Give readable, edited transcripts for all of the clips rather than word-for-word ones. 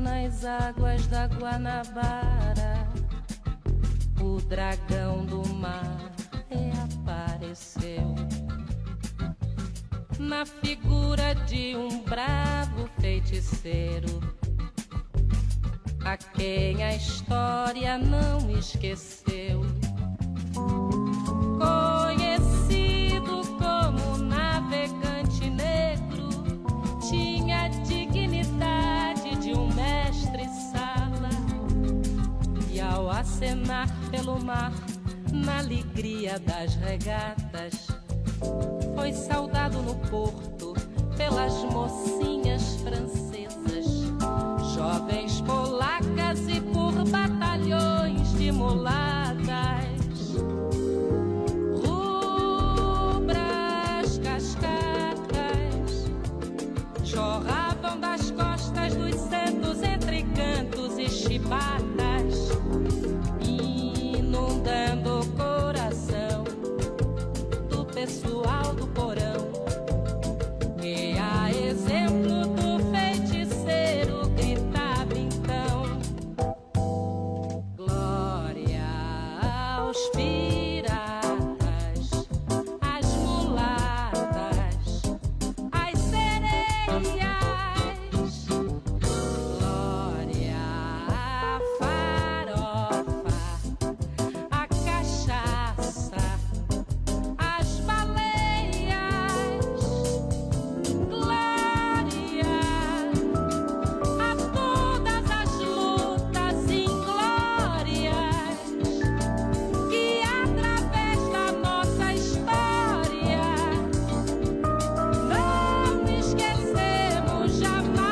nas águas da Guanabara, o dragão do mar reapareceu na figura de um bravo feiticeiro, a quem a história não esqueceu. Conhecido como navegante negro, tinha a dignidade de um mestre-sala, e ao acenar pelo mar, na alegria das regatas, foi saudado no porto pelas mocinhas francesas, jovens polacas e por batalhões de mulatas. Rubras cascas jorravam das costas dos santos entre cantos e chibatas, inundando o coração do pessoal do porão, que a exemplo do feiticeiro gritava então: glória aos piratas, às mulatas, às sereias, glória à farofa, à cachaça, às baleias, glória a todas as lutas inglórias que através da nossa história não esquecemos jamais.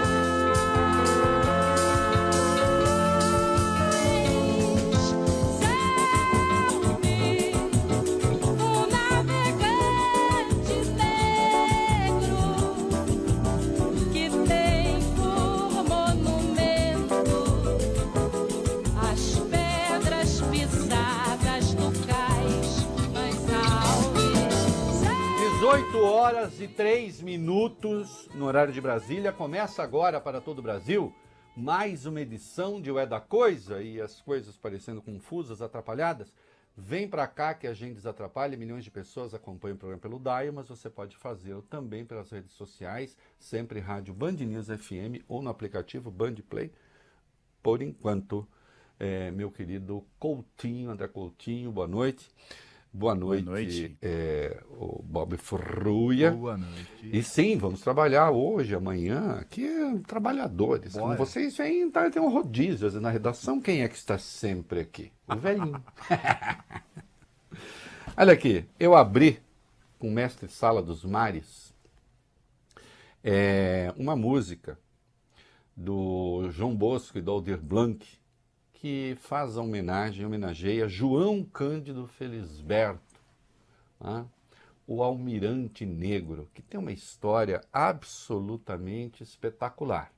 Salve o navegante negro, que tem por monumento as pedras pisadas do cais. Mas salve, 18h03 no horário de Brasília. Começa agora para todo o Brasil mais uma edição de Ué da Coisa, e as coisas parecendo confusas, atrapalhadas. Vem pra cá que a gente desatrapalha. Milhões de pessoas acompanham o programa pelo Dial, mas você pode fazê-lo também pelas redes sociais, sempre rádio Band News FM ou no aplicativo Band Play. Por enquanto, meu querido Coutinho, André Coutinho, boa noite. Boa noite, noite. O Bob Furruia. Boa noite. E sim, vamos trabalhar hoje, amanhã, aqui é trabalhadores. Como Bora. vocês veem, tem um rodízio às vezes, na redação. Quem é que está sempre aqui? O velhinho. Olha aqui, eu abri com o mestre Sala dos Mares uma música do João Bosco e do Aldir Blanc, que faz a homenageia João Cândido Felisberto, né? O Almirante Negro, que tem uma história absolutamente espetacular.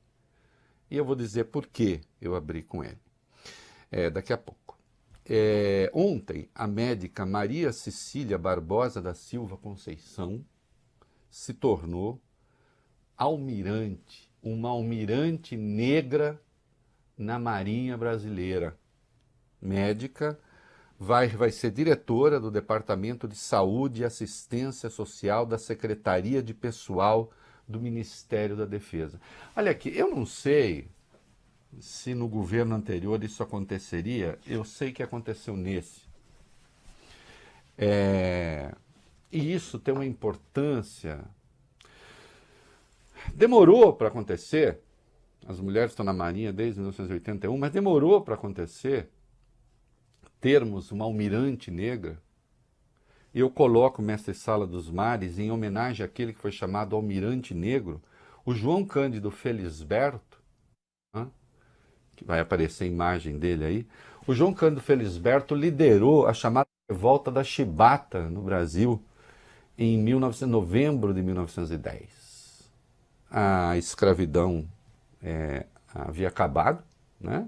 E eu vou dizer por que eu abri com ele daqui a pouco. Ontem, a médica Maria Cecília Barbosa da Silva Conceição se tornou almirante, uma almirante negra na Marinha Brasileira. Médica, vai ser diretora do Departamento de Saúde e Assistência Social da Secretaria de Pessoal do Ministério da Defesa. Olha aqui, eu não sei se no governo anterior isso aconteceria, eu sei que aconteceu nesse. E isso tem uma importância. Demorou para acontecer. As mulheres estão na Marinha desde 1981, mas demorou para acontecer termos uma almirante negra. Eu coloco o mestre Sala dos Mares em homenagem àquele que foi chamado Almirante Negro, o João Cândido Felisberto, né, que vai aparecer a imagem dele aí. O João Cândido Felisberto liderou a chamada Revolta da Chibata no Brasil em novembro de 1910. A escravidão havia acabado, né?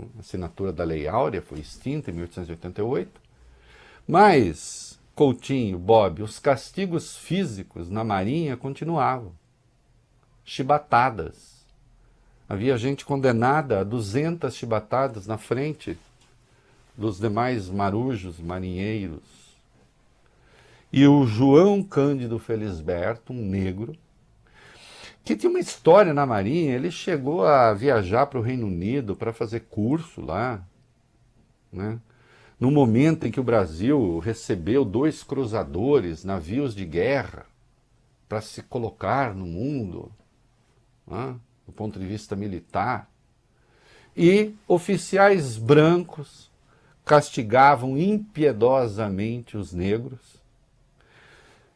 A assinatura da Lei Áurea foi extinta em 1888, mas, Coutinho, Bob, os castigos físicos na Marinha continuavam. Chibatadas, Havia gente condenada a 200 chibatadas na frente dos demais marujos, marinheiros. E o João Cândido Felisberto, um negro, que tinha uma história na Marinha, ele chegou a viajar para o Reino Unido para fazer curso lá, né? No momento em que o Brasil recebeu 2 cruzadores, navios de guerra, para se colocar no mundo, né, do ponto de vista militar, e oficiais brancos castigavam impiedosamente os negros.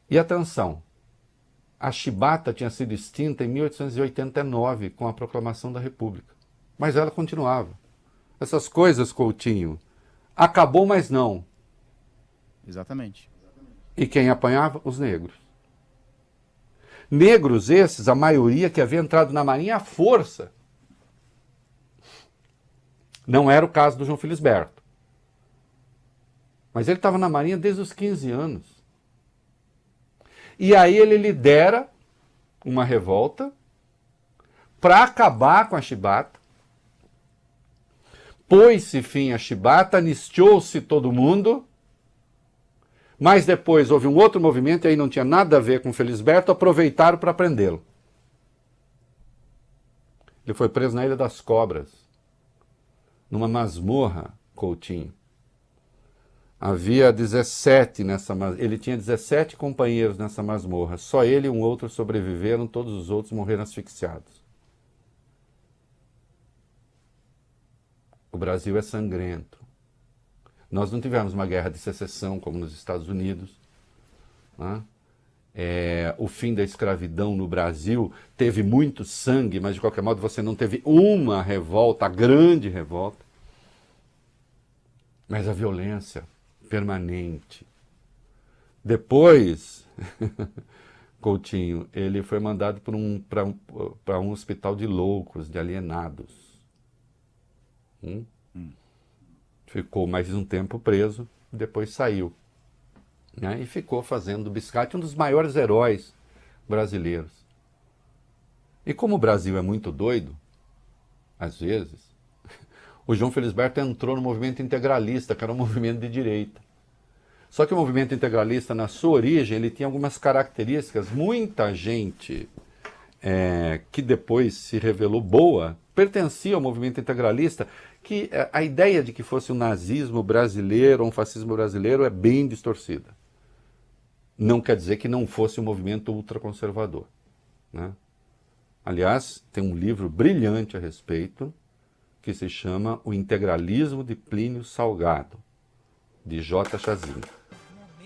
E atenção, a chibata tinha sido extinta em 1889, com a proclamação da República, mas ela continuava. Essas coisas, Coutinho, acabou, mas não. Exatamente. E quem apanhava? Os negros. Negros esses, a maioria que havia entrado na Marinha à força. Não era o caso do João Felisberto. Mas ele estava na Marinha desde os 15 anos. E aí ele lidera uma revolta para acabar com a chibata. Pôs-se fim à chibata, anistiou-se todo mundo, mas depois houve um outro movimento, e aí não tinha nada a ver com Felisberto, aproveitaram para prendê-lo. Ele foi preso na Ilha das Cobras, numa masmorra, Coutinho. Havia 17 nessa masmorra, ele tinha 17 companheiros nessa masmorra, só ele e um outro sobreviveram, todos os outros morreram asfixiados. O Brasil é sangrento. Nós não tivemos uma guerra de secessão como nos Estados Unidos, né? O fim da escravidão no Brasil teve muito sangue, mas de qualquer modo você não teve uma revolta, a grande revolta. Mas a violência permanente. Depois, Coutinho, ele foi mandado para um hospital de loucos, de alienados. Ficou mais um tempo preso, depois saiu, né? E ficou fazendo biscate, um dos maiores heróis brasileiros. E como o Brasil é muito doido, às vezes, o João Felisberto entrou no movimento integralista, que era um movimento de direita. Só que o movimento integralista, na sua origem, ele tinha algumas características. Muita gente que depois se revelou boa, pertencia ao movimento integralista, que a ideia de que fosse um nazismo brasileiro ou um fascismo brasileiro é bem distorcida. Não quer dizer que não fosse um movimento ultraconservador, né? Aliás, tem um livro brilhante a respeito, que se chama O Integralismo de Plínio Salgado, de J. Chazin.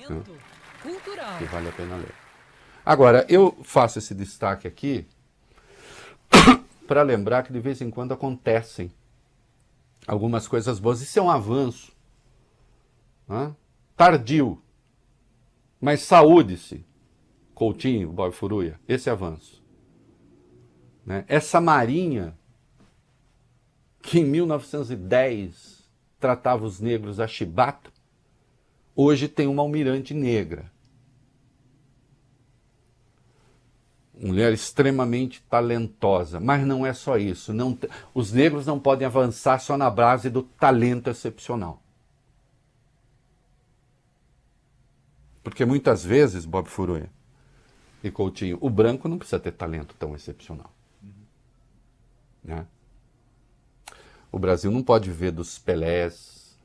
Momento cultural. Que vale a pena ler. Agora, eu faço esse destaque aqui para lembrar que de vez em quando acontecem algumas coisas boas. Isso é um avanço, né? Tardio, mas saúde-se, Coutinho, Bob Furuia, esse avanço, né? Essa marinha que em 1910 tratava os negros a chibata, hoje tem uma almirante negra. Mulher extremamente talentosa, mas não é só isso. Os negros não podem avançar só na base do talento excepcional. Porque muitas vezes, Bob Furuia e Coutinho, o branco não precisa ter talento tão excepcional. Né? O Brasil não pode viver dos Pelés,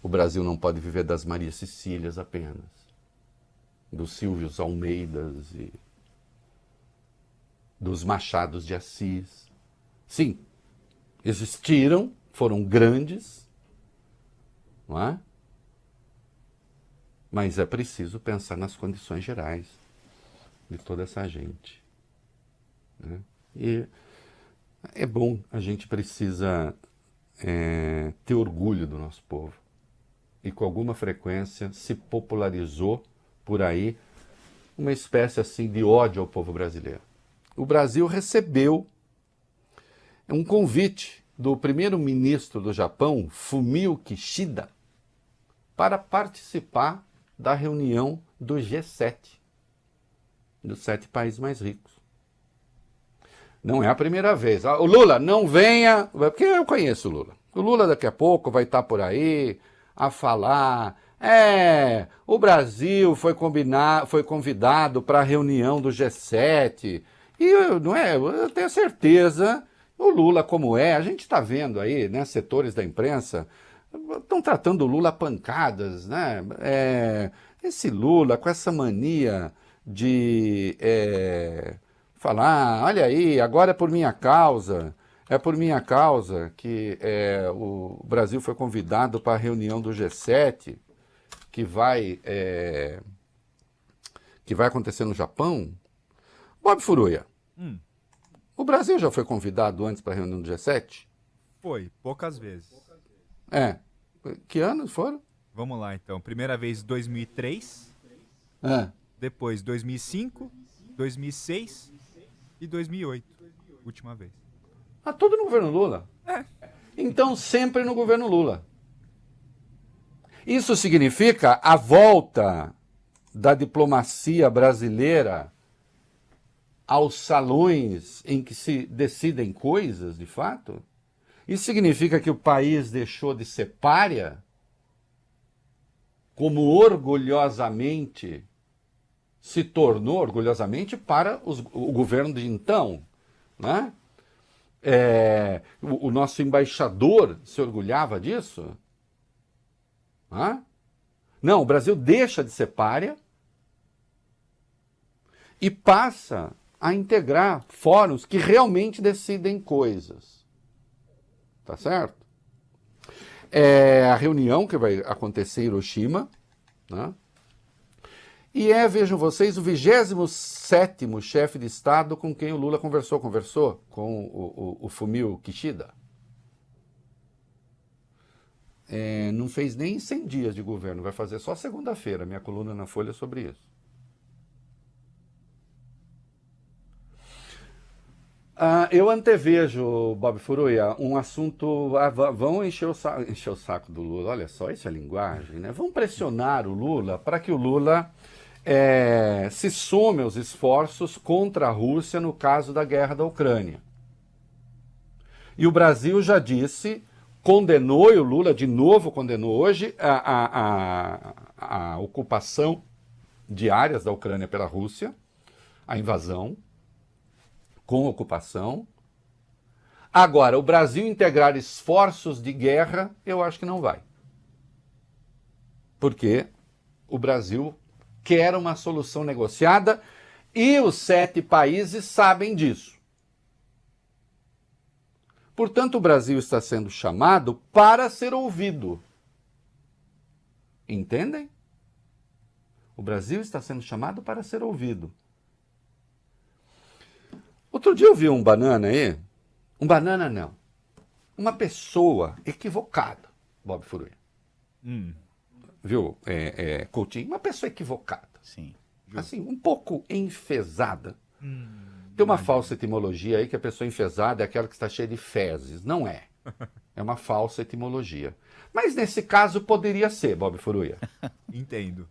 o Brasil não pode viver das Maria Cecílias apenas, dos Silvios Almeidas e dos Machados de Assis. Sim, existiram, foram grandes, não é? Mas é preciso pensar nas condições gerais de toda essa gente, né? E é bom, a gente precisa ter orgulho do nosso povo. E com alguma frequência se popularizou por aí uma espécie assim de ódio ao povo brasileiro. O Brasil recebeu um convite do primeiro-ministro do Japão, Fumio Kishida, para participar da reunião do G7, dos 7 países mais ricos. Não é a primeira vez. O Lula, não venha, porque eu conheço o Lula. O Lula daqui a pouco vai estar por aí a falar, o Brasil foi convidado para a reunião do G7. Não é, eu tenho certeza, o Lula como a gente está vendo aí, né, setores da imprensa, estão tratando o Lula a pancadas, né? Esse Lula com essa mania de falar, olha aí, agora é por minha causa que o Brasil foi convidado para a reunião do G7, que vai acontecer no Japão. Bob Furuya, o Brasil já foi convidado antes para a reunião do G7? Foi, poucas vezes. Que anos foram? Vamos lá, então. Primeira vez 2003, depois 2005, 2006 e 2008. Última vez. Tudo no governo Lula. Então, sempre no governo Lula. Isso significa a volta da diplomacia brasileira aos salões em que se decidem coisas, de fato? Isso significa que o país deixou de ser pária, como orgulhosamente se tornou, orgulhosamente, para o governo de então, né? O nosso embaixador se orgulhava disso? Não, o Brasil deixa de ser pária e passa a integrar fóruns que realmente decidem coisas. Tá certo? A reunião que vai acontecer em Hiroshima, né? E vejam vocês, o 27º chefe de Estado com quem o Lula conversou com o Fumio Kishida. Não fez nem 100 dias de governo, vai fazer só segunda-feira, minha coluna na Folha sobre isso. Eu antevejo, Bob Furuya, um assunto. Vão encher o saco do Lula. Olha só, isso é linguagem, né? Vão pressionar o Lula para que o Lula se some aos esforços contra a Rússia no caso da guerra da Ucrânia. E o Brasil já disse, condenou, e o Lula de novo condenou hoje, a ocupação de áreas da Ucrânia pela Rússia, a invasão com ocupação. Agora, o Brasil integrar esforços de guerra, eu acho que não vai. Porque o Brasil quer uma solução negociada e os 7 países sabem disso. Portanto, o Brasil está sendo chamado para ser ouvido. Entendem? O Brasil está sendo chamado para ser ouvido. Outro dia eu vi um banana aí, uma pessoa equivocada, Bob Furuya. Viu, Coutinho? Uma pessoa equivocada. Sim. Assim, um pouco enfesada. Tem uma falsa etimologia aí que a pessoa enfesada é aquela que está cheia de fezes. Não é. É uma falsa etimologia. Mas nesse caso poderia ser, Bob Furuya. Entendo.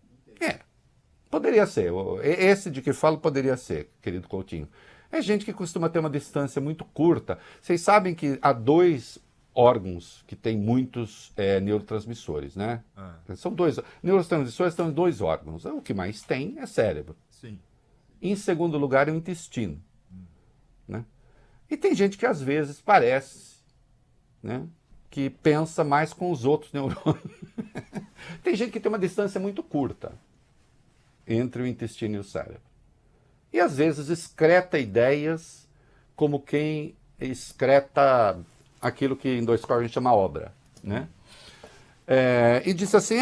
Poderia ser. Esse de que falo poderia ser, querido Coutinho. É gente que costuma ter uma distância muito curta. Vocês sabem que há 2 órgãos que têm muitos neurotransmissores, né? São 2. Neurotransmissores estão em 2 órgãos. O que mais tem é cérebro. Sim. Em segundo lugar é o intestino. Né? E tem gente que às vezes parece, né, que pensa mais com os outros neurônios. Tem gente que tem uma distância muito curta entre o intestino e o cérebro. E às vezes excreta ideias como quem excreta aquilo que em 2 corpos a gente chama obra, né? E disse assim,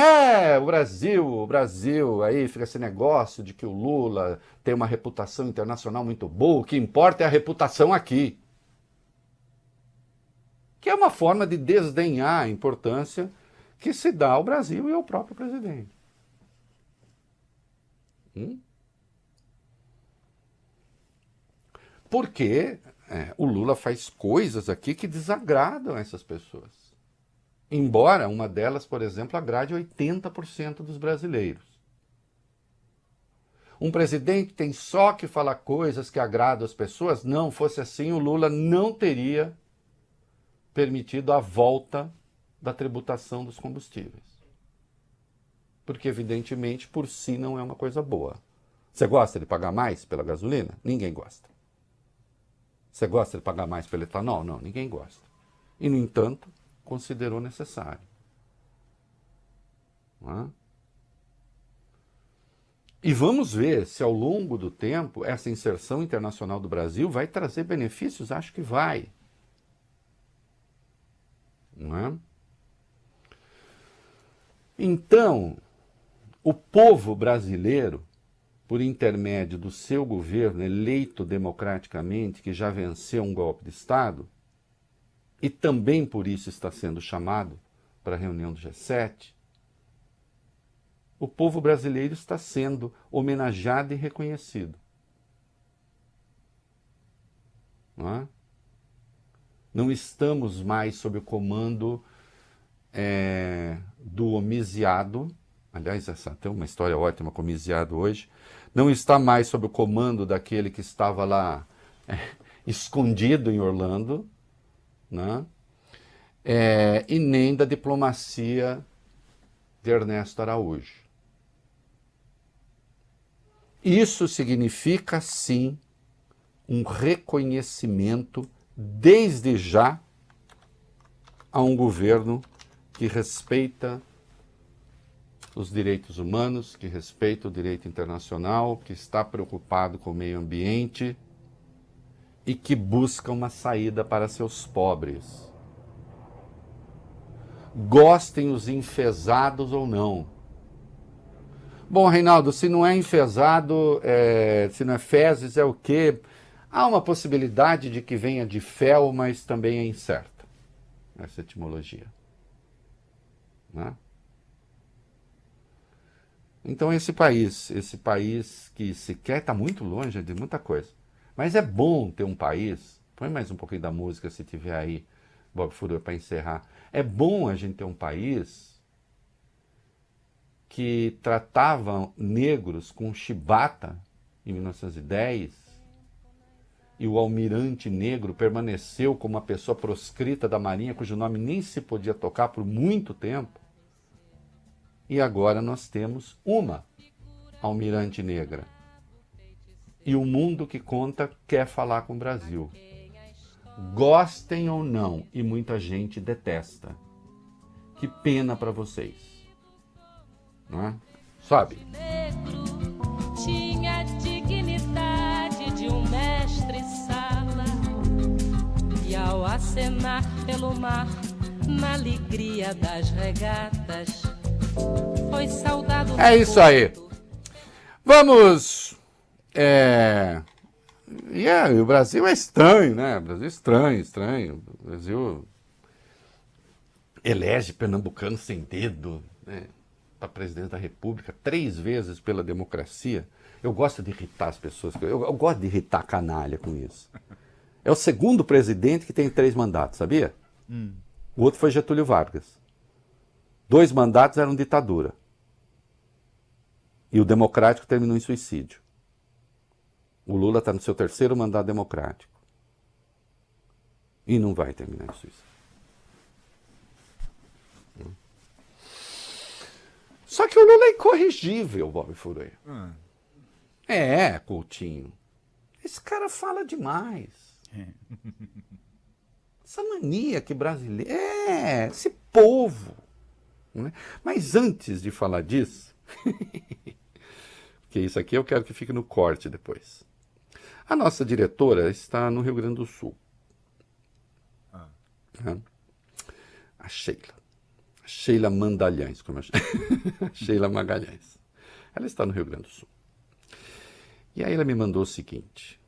o Brasil, aí fica esse negócio de que o Lula tem uma reputação internacional muito boa, o que importa é a reputação aqui. Que é uma forma de desdenhar a importância que se dá ao Brasil e ao próprio presidente. Porque o Lula faz coisas aqui que desagradam essas pessoas. Embora uma delas, por exemplo, agrade 80% dos brasileiros. Um presidente tem só que falar coisas que agradam as pessoas? Não, fosse assim, o Lula não teria permitido a volta da tributação dos combustíveis. Porque, evidentemente, por si não é uma coisa boa. Você gosta de pagar mais pela gasolina? Ninguém gosta. Você gosta de pagar mais pelo etanol? Não, ninguém gosta. E, no entanto, considerou necessário. Não é? E vamos ver se ao longo do tempo essa inserção internacional do Brasil vai trazer benefícios. Acho que vai. Não é? Então, o povo brasileiro, por intermédio do seu governo eleito democraticamente, que já venceu um golpe de Estado, e também por isso está sendo chamado para a reunião do G7, o povo brasileiro está sendo homenageado e reconhecido. Não é? Não estamos mais sob o comando do homiziado. Aliás, essa tem uma história ótima com o homiziado hoje. Não está mais sob o comando daquele que estava lá escondido em Orlando, né? E nem da diplomacia de Ernesto Araújo. Isso significa, sim, um reconhecimento, desde já, a um governo que respeita os direitos humanos, que respeita o direito internacional, que está preocupado com o meio ambiente e que busca uma saída para seus pobres. Gostem os enfesados ou não. Bom, Reinaldo, se não é enfesado, se não é fezes, é o quê? Há uma possibilidade de que venha de fel, mas também é incerta essa etimologia. Né? Então esse país que sequer está muito longe de muita coisa, mas é bom ter um país, põe mais um pouquinho da música se tiver aí, Bob Furor, para encerrar. É bom a gente ter um país que tratava negros com chibata em 1910 e o almirante negro permaneceu como uma pessoa proscrita da Marinha cujo nome nem se podia tocar por muito tempo. E agora nós temos uma almirante negra. E o mundo que conta quer falar com o Brasil. Gostem ou não, e muita gente detesta. Que pena para vocês. Não é? Sabe? Negro tinha a dignidade de um mestre-sala e ao acenar pelo mar na alegria das regatas foi saudado. É isso aí. Vamos. O Brasil é estranho, né? O Brasil é estranho. O Brasil elege pernambucano sem dedo, né? Para presidente da República, 3 vezes pela democracia. Eu gosto de irritar as pessoas, eu gosto de irritar a canalha com isso. É o segundo presidente que tem 3 mandatos, sabia? O outro foi Getúlio Vargas. 2 mandatos eram ditadura. E o democrático terminou em suicídio. O Lula está no seu 3º mandato democrático. E não vai terminar em suicídio. Só que o Lula é incorrigível, Bob Furor. Coutinho. Esse cara fala demais. Essa mania que brasileiro... esse povo. Né? Mas antes de falar disso... porque isso aqui eu quero que fique no corte depois. A nossa diretora está no Rio Grande do Sul. A Sheila Mandalhães, como eu chamo. Sheila Magalhães. Ela está no Rio Grande do Sul. E aí ela me mandou o seguinte: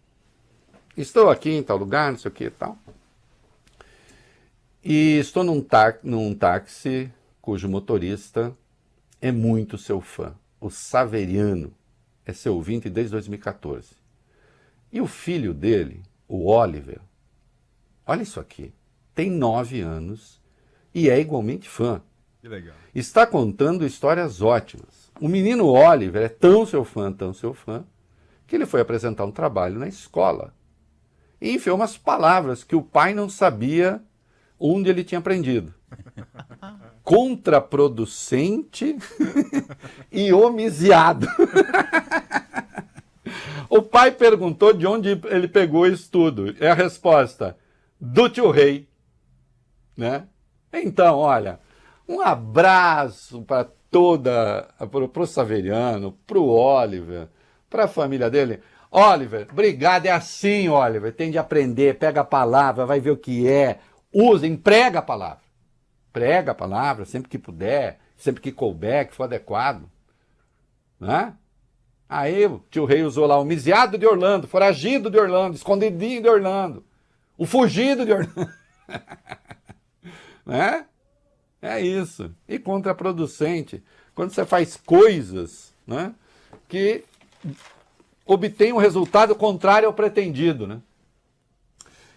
estou aqui em tal lugar, não sei o que e tal. E estou num táxi cujo motorista é muito seu fã. O Saveriano é seu ouvinte desde 2014. E o filho dele, o Oliver, olha isso aqui, tem 9 anos e é igualmente fã. Que legal. Está contando histórias ótimas. O menino Oliver é tão seu fã, que ele foi apresentar um trabalho na escola e enfiou umas palavras que o pai não sabia onde ele tinha aprendido. Contraproducente e homiziado. O pai perguntou de onde ele pegou isso tudo. É a resposta: do tio Rei. Né? Então, olha, um abraço para o Saveriano, para o Oliver, para a família dele. Oliver, obrigado, é assim, Oliver, tem de aprender, pega a palavra, vai ver o que é, usa, emprega a palavra. Prega a palavra sempre que puder, sempre que couber, que for adequado. Né? Aí o tio Rei usou lá o miseado de Orlando, foragido de Orlando, escondidinho de Orlando, o fugido de Orlando. Né? É isso. E contraproducente, quando você faz coisas, né, que obtêm um resultado contrário ao pretendido. Né?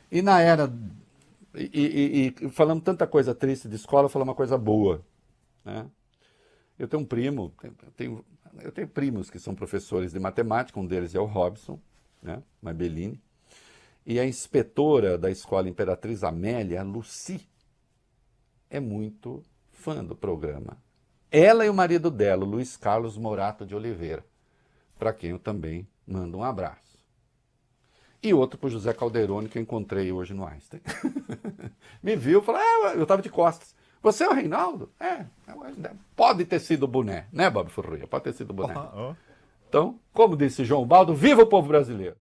E na era... E falando tanta coisa triste de escola, eu falo uma coisa boa. Né? Eu tenho um primo, eu tenho primos que são professores de matemática, um deles é o Robson, né, Mabellini, e a inspetora da escola Imperatriz Amélia, a Lucy, é muito fã do programa. Ela e o marido dela, o Luiz Carlos Morato de Oliveira, para quem eu também mando um abraço. E outro para o José Calderoni, que eu encontrei hoje no Einstein. Me viu e falou, eu estava de costas. Você é o Reinaldo? Pode ter sido o boné, né, Bob Furruia? Pode ter sido o boné. Então, como disse João Baldo, viva o povo brasileiro!